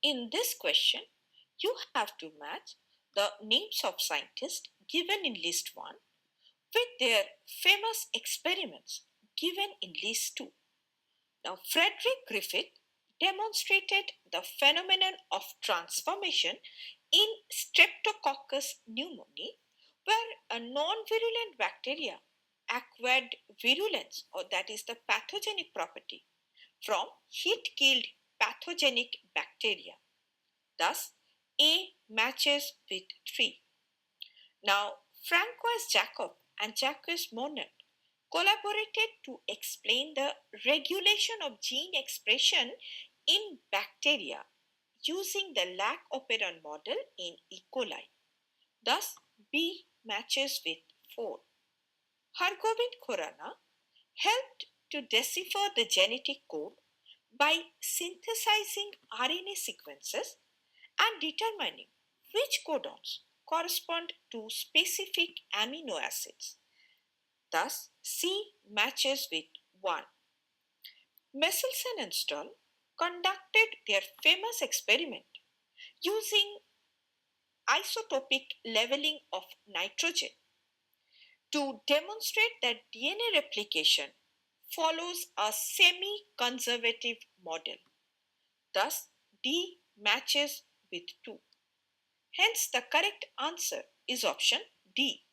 In this question, you have to match the names of scientists given in list 1 with their famous experiments given in list 2. Now, Frederick Griffith demonstrated the phenomenon of transformation in Streptococcus pneumoniae, where a non-virulent bacteria acquired virulence, or that is the pathogenic property, from heat-killed pathogenic bacteria. Thus, A matches with 3. Now, Francois Jacob and Jacques Monod collaborated to explain the regulation of gene expression in bacteria using the lac operon model in E. coli. Thus, B matches with 4. Hargobind Khorana helped to decipher the genetic code by synthesizing RNA sequences and determining which codons correspond to specific amino acids. Thus, C matches with 1. Messelson and Stoll conducted their famous experiment using isotopic leveling of nitrogen to demonstrate that DNA replication follows a semi-conservative model. Thus, D matches with 2. Hence, the correct answer is option D.